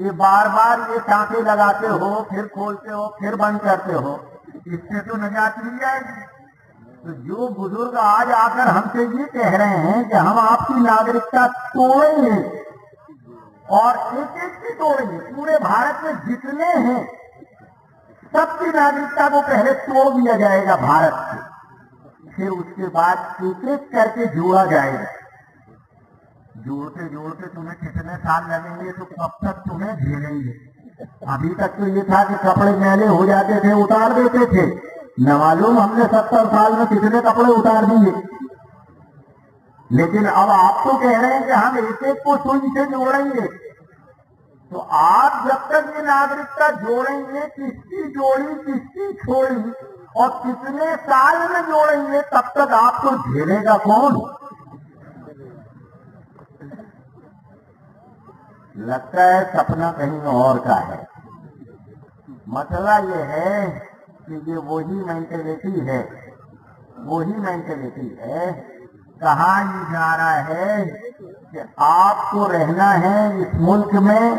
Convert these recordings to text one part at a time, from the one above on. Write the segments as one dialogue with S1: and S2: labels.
S1: یہ بار بار یہ ٹانکے لگاتے ہو، پھر کھولتے ہو، پھر بند کرتے ہو، اس سے تو نجات مل جائے گی۔ تو جو بزرگ آج آ کر ہم سے یہ کہہ رہے ہیں کہ ہم آپ کی ناگرکتا توڑیں گے اور ایک ایک کی توڑیں گے، پورے بھارت میں جتنے ہیں سب کی ناگرکتا کو پہلے توڑ دیا جائے گا بھارت سے، پھر اس کے بعد ایک ایک کر کے جوڑا جائے گا۔ جوڑتے جوڑتے تمہیں کتنے سال لگیں گے تو کب تک تمہیں جھیلیں گے؟ ابھی تک تو یہ تھا کہ کپڑے میلے ہو جاتے تھے اتار دیتے تھے، نہ معلوم ہم نے 70 سال میں کتنے کپڑے اتار دیے۔ لیکن اب آپ تو کہہ رہے ہیں کہ ہم ایک ایک کو سوئی سے جوڑیں گے، تو آپ جب تک یہ ناگرکتا جوڑیں گے، کس کی جوڑی کس کی چھوڑی اور کتنے سال میں جوڑیں گے، تب تک آپ کو جھیلے گا کون؟ لگتا ہے سپنا کہیں اور کا ہے۔ مسئلہ یہ ہے کہ یہ وہی مینٹلٹی ہے، وہی مینٹلٹی ہے۔ کہا یہ جا رہا ہے کہ آپ کو رہنا ہے اس ملک میں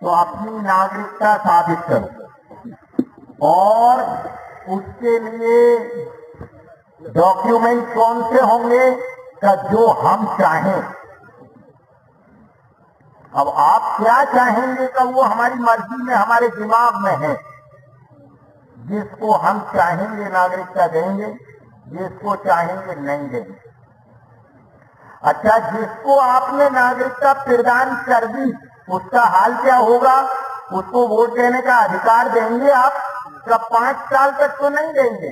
S1: تو اپنی ناگرکتا ثابت کرو، اور اس کے لیے ڈاکیومنٹ کون سے ہوں گے کہ جو ہم چاہیں۔ اب آپ کیا چاہیں گے کہ وہ ہماری مرضی میں، ہمارے دماغ میں ہے۔ جس کو ہم چاہیں گے ناگرکتا دیں گے، جس کو چاہیں گے نہیں دیں گے۔ اچھا، جس کو آپ نے ناگرکتا پردان کر دی اس کا حال کیا ہوگا؟ اس کو ووٹ دینے کا ادھیکار دیں گے آپ؟ کب 5 سال تک تو نہیں دیں گے۔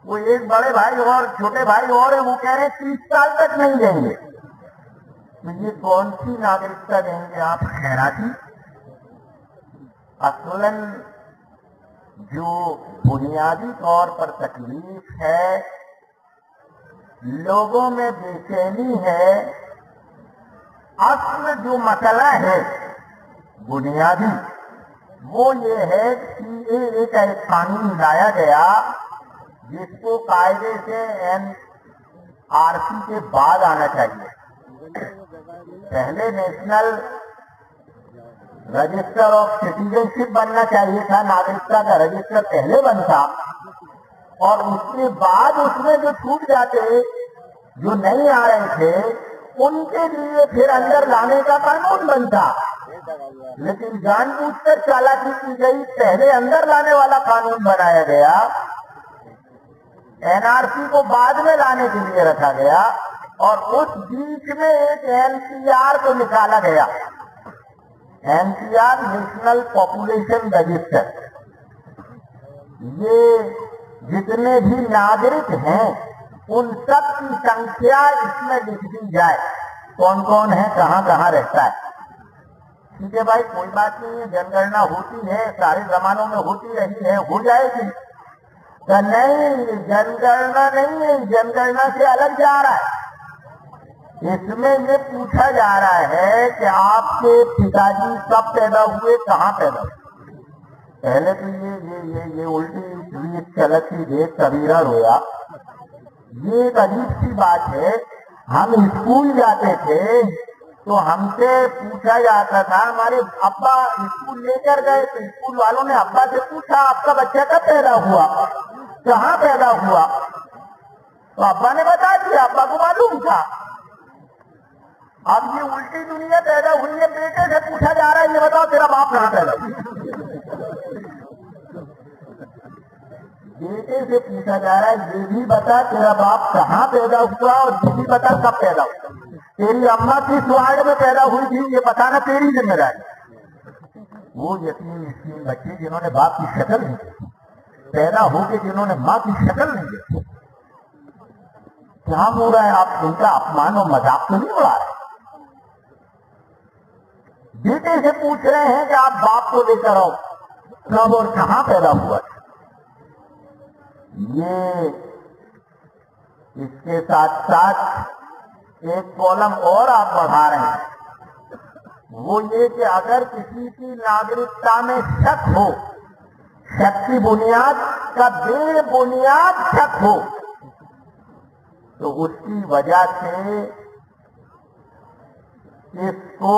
S1: وہ ایک بڑے بھائی اور چھوٹے بھائی اور ہیں، وہ کہہ رہے ہیں 30 سال تک نہیں دیں گے۔ تو یہ کون سی ناگرکتا دیں گے آپ؟ خیراتی؟ اصلاً جو بنیادی طور پر تکلیف ہے، لوگوں میں بے چینی ہے، اصل جو مسئلہ ہے بنیادی وہ یہ ہے کہ ایک قانون لایا گیا جس کو قاعدے سے NRC کے بعد آنا چاہیے۔ پہلے نیشنل رجسٹر آف سٹیزن شپ بننا چاہیے تھا، ناگرکتا کا رجسٹر پہلے بنتا، اور اس کے بعد اس میں جو چھوٹ جاتے، جو نہیں آ رہے تھے، ان کے لیے پھر اندر لانے کا قانون بنتا۔ لیکن جان بوجھ کر چالاکی کی گئی، پہلے اندر لانے والا قانون بنایا گیا، NRC کو بعد میں لانے کے لیے رکھا گیا، اور اس بیچ میں ایک NPR کو نکالا گیا۔ NPR national population register. یہ جتنے بھی ناگرک ہیں ان سب کی سنکھیا اس میں لکھ دی جائے، کون کون ہے، کہاں کہاں رہتا ہے۔ ٹھیک ہے بھائی، کوئی بات نہیں ہے، جن گننا ہوتی ہے، سارے زمانوں میں ہوتی رہی ہے، ہو جائے گی۔ کہ نہیں، جن گننا نہیں ہے، جن گننا سے الگ جا رہا ہے۔ اس میں یہ پوچھا جا رہا ہے کہ آپ کے پتا جی کب پیدا ہوئے، کہاں پیدا ہوئے۔ پہلے تو یہ الٹی چلتی دیکھ کبیرہ رویا، یہ ایک عجیب سی بات ہے۔ ہم اسکول جاتے تھے تو ہم سے پوچھا جاتا تھا، ہمارے ابا اسکول لے کر گئے تو اسکول والوں نے ابا سے پوچھا آپ کا بچہ کب پیدا ہوا، کہاں پیدا ہوا، تو ابا نے بتا دیا، ابا کو معلوم تھا۔ اب یہ الٹی دنیا پیدا ہوئی ہے، بیٹے سے پوچھا جا رہا ہے یہ بتاؤ تیرا باپ کہاں پیدا ہوا۔ بیٹے سے پوچھا جا رہا ہے یہ بھی بتا تیرا باپ کہاں پیدا ہوا، اور یہ بھی بتا کب پیدا ہوا۔ تیری اماں کس وارڈ میں پیدا ہوئی تھی یہ بتانا تیری ذمہ داری۔ وہ یتیم مسکین بچے جنہوں نے باپ کی شکل نہیں دیکھی، پیدا ہو کے جنہوں نے ماں کی شکل نہیں دیکھی، کیا ہو رہا ہے؟ آپ ان کا اپمان و مذاق تو نہیں اڑا رہے؟ بیٹے سے پوچھ رہے ہیں کہ آپ باپ کو لے کر آؤ، کب اور کہاں پیدا ہوا۔ یہ اس کے ساتھ ساتھ ایک کالم اور آپ بڑھا رہے ہیں، وہ یہ کہ اگر کسی کی ناگرکتا میں شک ہو، شک کی بنیاد کا بے بنیاد شک ہو، تو اس کی وجہ سے اس کو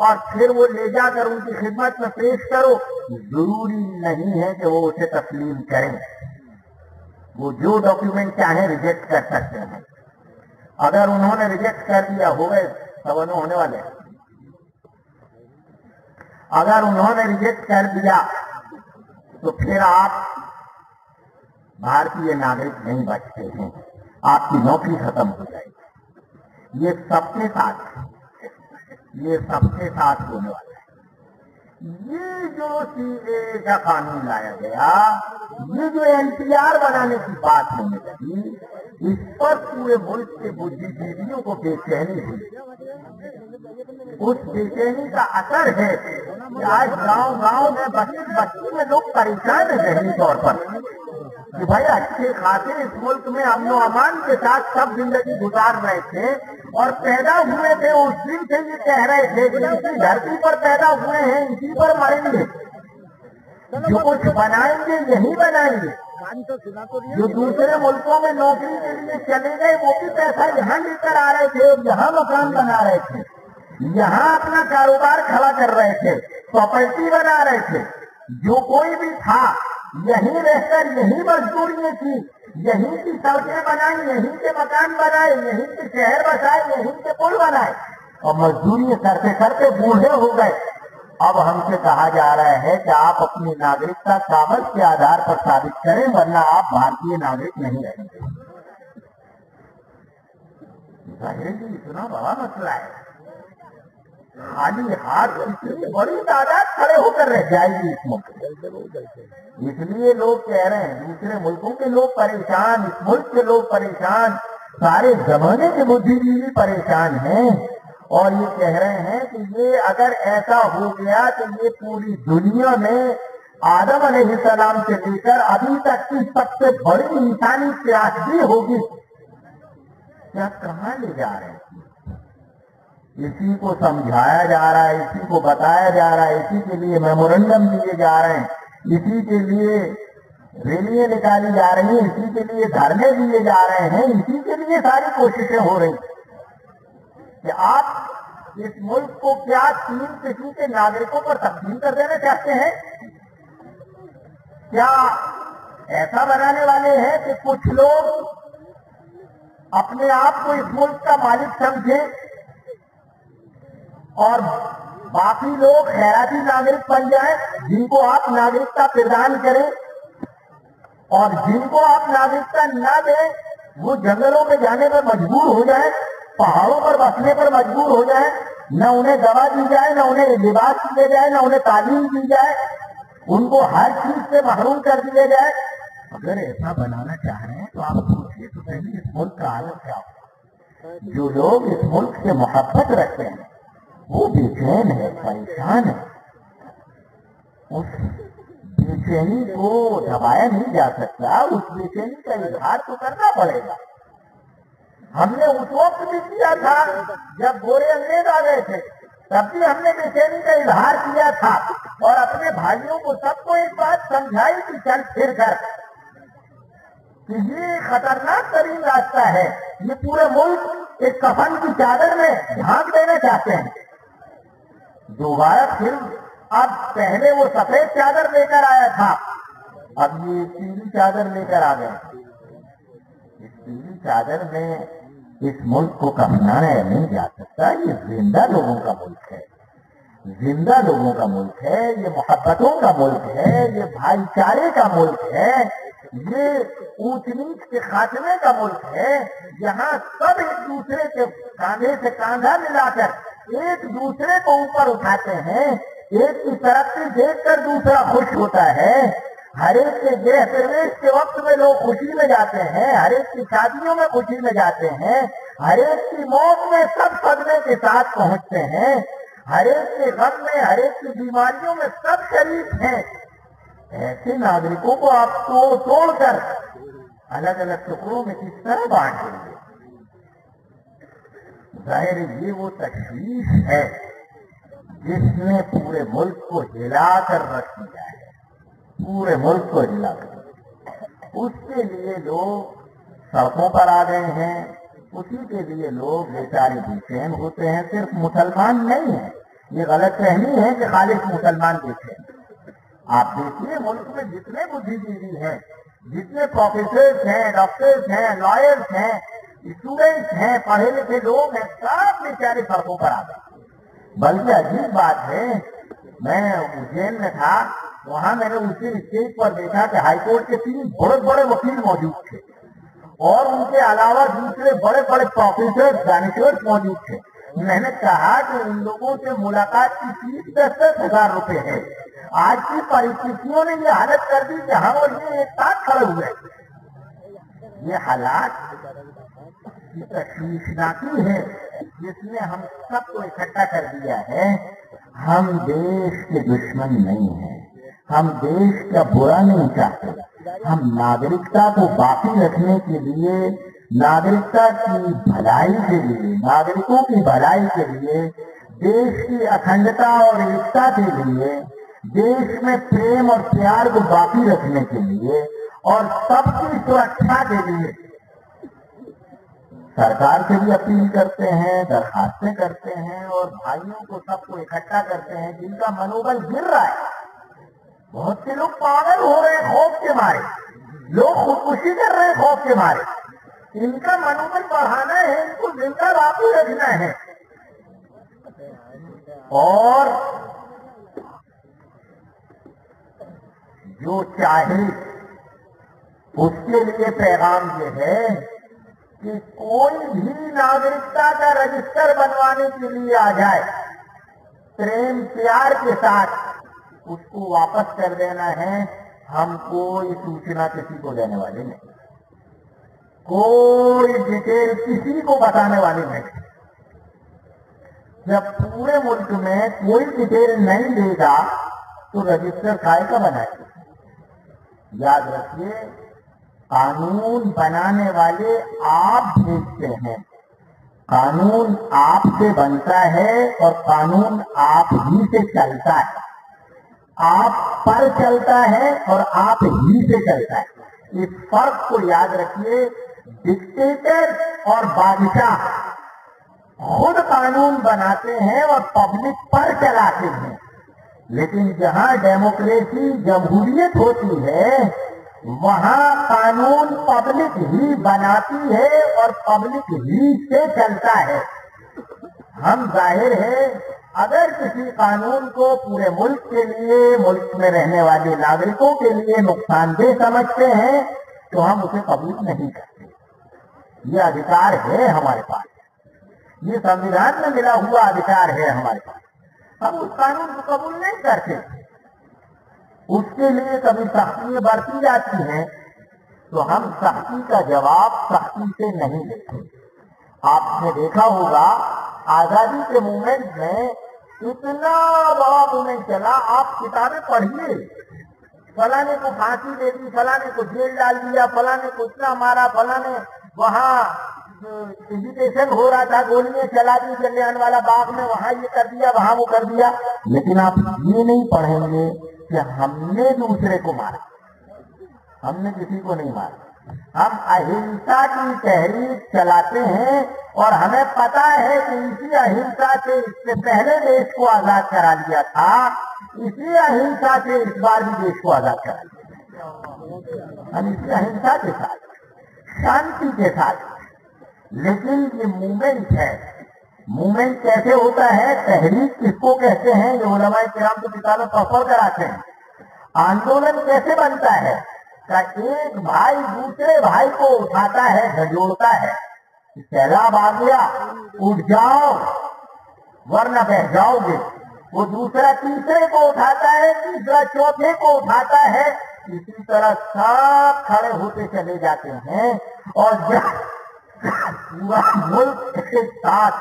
S1: اور پھر وہ لے جا کر ان کی خدمت میں پیش کرو، ضروری نہیں ہے کہ وہ اسے تسلیم کریں. وہ جو ڈاکیومنٹ چاہیں ریجیکٹ کر سکتے ہیں. اگر انہوں نے ریجیکٹ کر دیا ہوئے سوالوں ہونے والے، اگر انہوں نے ریجیکٹ کر دیا تو پھر آپ بھارتی ناگرک نہیں بچتے ہیں، آپ کی نوکری ختم ہو جائے گی. یہ سب کے ساتھ ہونے والا ہے. یہ جو سی اے کا قانون لایا گیا، یہ جو NPR بنانے کی بات ہونے لگی، اس پر پورے ملک کے بدھی جیویوں کو بے چینی ہوئی. اس بے چینی کا اثر ہے کہ آج گاؤں میں بستی میں لوگ پریشان ہیں ذہنی طور پر کہ بھائی اچھے خاصے اس ملک میں امن و امان کے ساتھ سب زندگی گزار رہے تھے اور پیدا ہوئے تھے اس دن سے یہ کہہ رہے تھے کہ اسی دھرتی پر پیدا ہوئے ہیں، اسی پر مریں گے، جو کچھ بنائیں گے یہی بنائیں گے. جو دوسرے ملکوں میں نوکری کے لیے چلے گئے وہ بھی پیسہ یہاں لے کر آ رہے تھے، یہاں مکان بنا رہے تھے، یہاں اپنا کاروبار کھڑا کر رہے تھے، پراپرٹی بنا رہے تھے. جو کوئی بھی تھا یہیں رہ کر یہی مزدوریاں کی، یہیں کی سڑکیں بنائی، یہیں کے مکان بنائے، یہیں کے شہر بسائے، یہیں کے پل بنائے اور مزدوری کرتے کرتے بوڑھے ہو گئے. اب ہم سے کہا جا رہا ہے کہ آپ اپنی ناگرکتا کاغذ کے آدھار پر ثابت کریں ورنہ آپ بھارتی ناگرک نہیں رہیں گے. ظاہر جی اتنا بڑا مسئلہ ہے، خالی ہاتھ اتنی بڑی تعداد کھڑے ہو کر رہ جائے گی اس ملک میں. اس لیے لوگ کہہ رہے ہیں دوسرے ملکوں کے لوگ پریشان، اس ملک کے لوگ پریشان، سارے زمانے کے بدھی جیوی پریشان ہیں اور یہ کہہ رہے ہیں کہ یہ اگر ایسا ہو گیا تو یہ پوری دنیا میں آدم علیہ السلام سے لے کر ابھی تک کی سب سے بڑی انسانی تراژدی ہوگی. کیا کہاں لے جا رہے ہیں؟ اسی کو سمجھایا جا رہا ہے، اسی کو بتایا جا رہا ہے، اسی کے لیے میمورنڈم دیے جا رہے ہیں، اسی کے لیے ریلیاں نکالی جا رہی ہیں، اسی کے لیے دھرنے دیے جا رہے ہیں، اسی کے لیے ساری کوششیں ہو رہی ہیں کہ آپ اس ملک کو کیا 3 قسم کے ناگرکوں پر تقسیم کر دینا چاہتے ہیں؟ کیا ایسا بنانے والے ہیں کہ کچھ لوگ اپنے آپ کو اس ملک کا مالک سمجھیں اور باقی لوگ خیراتی ناگرک بن جائیں جن کو آپ ناگرکتا پردان کریں، اور جن کو آپ ناگرکتا نہ دیں وہ جنگلوں میں جانے پر مجبور ہو جائیں، پہاڑوں پر بسنے پر مجبور ہو جائیں، نہ انہیں دوا دی جائے، نہ انہیں لباس دیے جائے، نہ انہیں تعلیم دی جائے، ان کو ہر چیز سے محروم کر دیا جائے؟ اگر ایسا بنانا چاہ رہے ہیں تو آپ سوچیے تو پہلے اس ملک کا حالت کیا ہوگا. جو لوگ اس ملک سے محبت رکھتے ہیں وہ بے چین ہے، پریشان ہے. اس بے چینی کو دبایا نہیں جا سکتا، اس بے چینی کا اظہار تو کرنا پڑے گا. ہم نے اس وقت بھی کیا تھا جب گورے انگریز آ گئے تھے، تب بھی ہم نے بے چینی کا اظہار کیا تھا اور اپنے بھائیوں کو سب کو ایک بات سمجھائی تھی چل پھر کر کہ یہ خطرناک ترین راستہ ہے. یہ پورے ملک ایک کفن کی چادر میں ڈھانک دینا چاہتے ہیں. دوبارہ پھر اب پہلے وہ سفید چادر لے کر آیا تھا، اب یہ پیلی چادر لے کر آ گئے. اس پیلی چادر میں اس ملک کو کفنایا نہیں جا سکتا. یہ زندہ لوگوں کا ملک ہے، زندہ لوگوں کا ملک ہے، یہ محبتوں کا ملک ہے، یہ بھائی چارے کا ملک ہے، یہ اونچ نیچ کے خاتمے کا ملک ہے. یہاں سب ایک دوسرے کے کاندھے سے کاندھا ملا کر ایک دوسرے کو اوپر اٹھاتے ہیں. ایک کی ترقی دیکھ کر دوسرا خوش ہوتا ہے. ہر ایک کے گرہ پرویش کے وقت میں لوگ خوشی میں جاتے ہیں، ہر ایک کی شادیوں میں خوشی میں جاتے ہیں، ہر ایک کی موت میں سب صدمے کے ساتھ پہنچتے ہیں، ہر ایک کے غم میں، ہر ایک کی بیماریوں میں سب شریک ہیں. ایسے ناگرکوں کو آپ توڑ کر الگ الگ ٹکڑوں میں کس طرح بانٹ دیں گے؟ ظاہر یہ وہ تشویش ہے جس نے پورے ملک کو ہلا کر رکھ دیا ہے، پورے ملک کو ہلا کر. اس کے لیے لوگ سڑکوں پر آ گئے ہیں، اسی کے لیے لوگ بیچارے بے چین ہوتے ہیں. صرف مسلمان نہیں ہیں، یہ غلط فہمی ہے کہ خالص مسلمان دیکھیں. آپ دیکھیے ملک میں جتنے بدھی جیوی ہیں، جتنے پروفیسرز ہیں، ڈاکٹرز ہیں، لائرز ہیں، اسٹوڈنٹس ہیں، پڑھے لکھے لوگ ہیں، سب بیچارے سڑکوں پر آ گئے. بلکہ عجیب بات ہے، میں اجین میں تھا، وہاں میں نے اسی اسٹیج پر دیکھا کہ ہائی کورٹ کے 3 بڑے بڑے وکیل موجود تھے اور ان کے علاوہ دوسرے بڑے بڑے پروفیسر دانشور موجود تھے. میں نے کہا کہ ان لوگوں سے ملاقات کی فیس 10,000 روپے ہے. آج کی پریستھتیوں نے یہ حالت کر دی کہ ہم اور یہ ایک ساتھ کھڑے ہوئے. یہ حالات کی تشویشناکی ہے جس نے ہم سب کو اکٹھا کر دیا ہے. ہم دیش کے دشمن نہیں ہیں، ہم دیش کا برا نہیں چاہتے. ہم ناگرکتا کو باقی رکھنے کے لیے، ناگرکتا کی بھلائی کے لیے، ناگرکوں کی بھلائی کے لیے، دیش کی اکھنڈتا اور ایکتا کے لیے، دیش میں پریم اور پیار کو باقی رکھنے کے لیے اور سب کی سرکشا کے لیے سرکار سے بھی اپیل کرتے ہیں، درخواستیں کرتے ہیں اور بھائیوں کو سب کو اکٹھا کرتے ہیں جن کا منوبل گر رہا ہے. بہت سے لوگ پاگل ہو رہے ہیں خوف کے مارے، لوگ خودکشی کر رہے ہیں خوف کے مارے. ان کا منوبل بڑھانا ہے، ان کو زندہ باقی رکھنا ہے. اور جو چاہے اس کے لیے پیغام یہ ہے کہ کوئی بھی ناگرکتا کا رجسٹر بنوانے کے لیے آ جائے، پریم پیار کے ساتھ اس کو واپس کر دینا ہے. ہم کوئی سوچنا کسی کو دینے والے نہیں، کوئی ڈیٹیل کسی کو بتانے والے نہیں. جب پورے ملک میں کوئی ڈیٹیل نہیں دے گا تو رجسٹر کائے کا بنائے گا. یاد رکھیے، قانون بنانے والے آپ بھیجتے ہیں، قانون آپ سے بنتا ہے اور قانون آپ ہی سے چلتا ہے. آپ پر چلتا ہے اور آپ ہی سے چلتا ہے. اس فرق کو یاد رکھیے. ڈکٹیٹر اور بادشاہ خود قانون بناتے ہیں اور پبلک پر چلاتے ہیں، لیکن جہاں ڈیموکریسی جمہوریت ہوتی ہے وہاں قانون پبلک ہی بناتی ہے اور پبلک ہی سے چلتا ہے. ہم ظاہر ہے اگر کسی قانون کو پورے ملک کے لیے، ملک میں رہنے والے ناگرکوں کے لیے نقصان دہ سمجھتے ہیں تو ہم اسے قبول نہیں کرتے. یہ ادھیکار ہے ہمارے پاس، یہ سنویدھان میں ملا ہوا ادھیکار ہے ہمارے پاس. ہم اس قانون کو قبول نہیں کرتے. اس کے لیے کبھی سختیاں برتی جاتی ہیں تو ہم سختی کا جواب سختی سے نہیں دیتے. آپ نے دیکھا ہوگا آزادی کے موومنٹ میں اتنا بڑا موومنٹ چلا. آپ کتابیں پڑھیے، فلانے کو پھانسی دے دی، فلانے کو جیل ڈال دیا، فلانے کو اتنا مارا، فلانے وہاں ایجیٹیشن ہو رہا تھا، گولیاں چلا دی جلیان والا باغ میں، وہاں یہ کر دیا، وہاں وہ کر دیا. لیکن آپ یہ نہیں پڑھیں گے کہ ہم نے دوسرے کو مارا. ہم نے کسی کو نہیں مارا. ہم اہنسا کی تحریک چلاتے ہیں اور ہمیں پتا ہے کہ اسی اہنسا سے اس سے پہلے دیش کو آزاد کرا لیا تھا، اسی اہنسا سے اس بار بھی دیش کو آزاد کرا لیا. ہم اسی اہنسا کے ساتھ، شانتی کے ساتھ. لیکن یہ موومنٹ ہے. موومنٹ کیسے ہوتا ہے؟ تحریک کس کو کہتے ہیں؟ جو علماء کرام کو کتابیں پڑھ کر آتے ہیں. آندولن کیسے بنتا ہے؟ کہ ایک بھائی دوسرے بھائی کو اٹھاتا ہے، جھنجھوڑتا ہے، سیلاب آ گیا اٹھ جاؤ ورنہ بہ جاؤ گے. وہ دوسرا تیسرے کو اٹھاتا ہے، تیسرا چوتھے کو اٹھاتا ہے. اسی طرح سب کھڑے ہوتے چلے جاتے ہیں اور جب پورا ملک کے ساتھ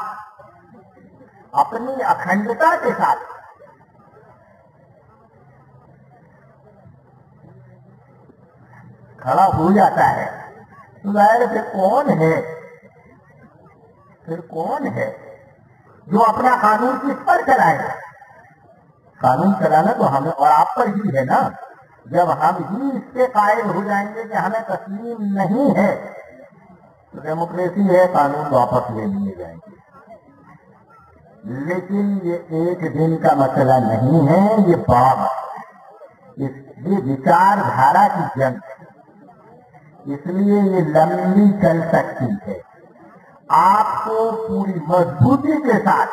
S1: اپنی اکھنڈتا کے ساتھ کھڑا ہو جاتا ہے تو ظاہر پھر کون ہے جو اپنا قانون کس پر چلائے گا؟ قانون چلانا تو ہمیں اور آپ پر ہی ہے نا. جب ہم ہی اس کے قائل ہو جائیں گے کہ ہمیں تسلیم نہیں ہے تو ڈیموکریسی ہے، قانون واپس لے لیے جائیں گے. لیکن یہ ایک دن کا مسئلہ نہیں ہے، یہ بڑا مسئلہ ہے، یہ وچار دھارا کی جنگ ہے، اس لیے یہ لمبی چل سکتی ہے۔ آپ کو پوری مضبوطی کے ساتھ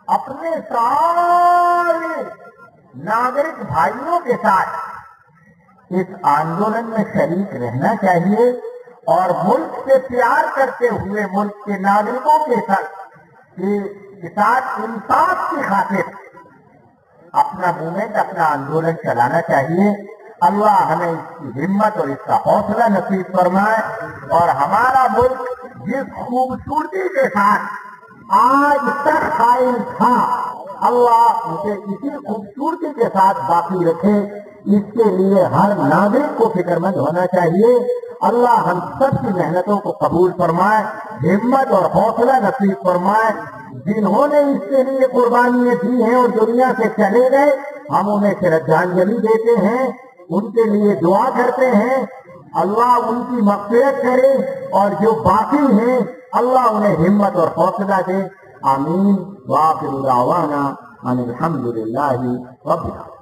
S1: اپنے سارے ناگرک بھائیوں کے ساتھ اس آندولن میں شریک رہنا چاہیے اور ملک سے پیار کرتے ہوئے ملک کے ناگرکوں کے ساتھ انصاف کی خاطر اپنا موومنٹ، اپنا آندولن چلانا چاہیے۔ اللہ ہمیں اس کی ہمت اور اس کا حوصلہ نصیب فرمائے، اور ہمارا ملک جس خوبصورتی کے ساتھ آج تک قائم تھا، اللہ اسے اسی خوبصورتی کے ساتھ باقی رکھے، اس کے لیے ہر ناگرک کو فکر مند ہونا چاہیے۔ اللہ ہم سب کی محنتوں کو قبول فرمائے، ہمت اور حوصلہ نصیب فرمائے۔ جنہوں نے اس کے لیے قربانیاں دی ہیں اور دنیا سے چلے گئے، ہم انہیں شردھانجلی دیتے ہیں، ان کے لیے دعا کرتے ہیں، اللہ ان کی مغفرت کرے، اور جو باقی ہیں اللہ انہیں ہمت اور حوصلہ دے۔ آمین۔ وآخر دعوانا ان الحمد للہ رب العالمین۔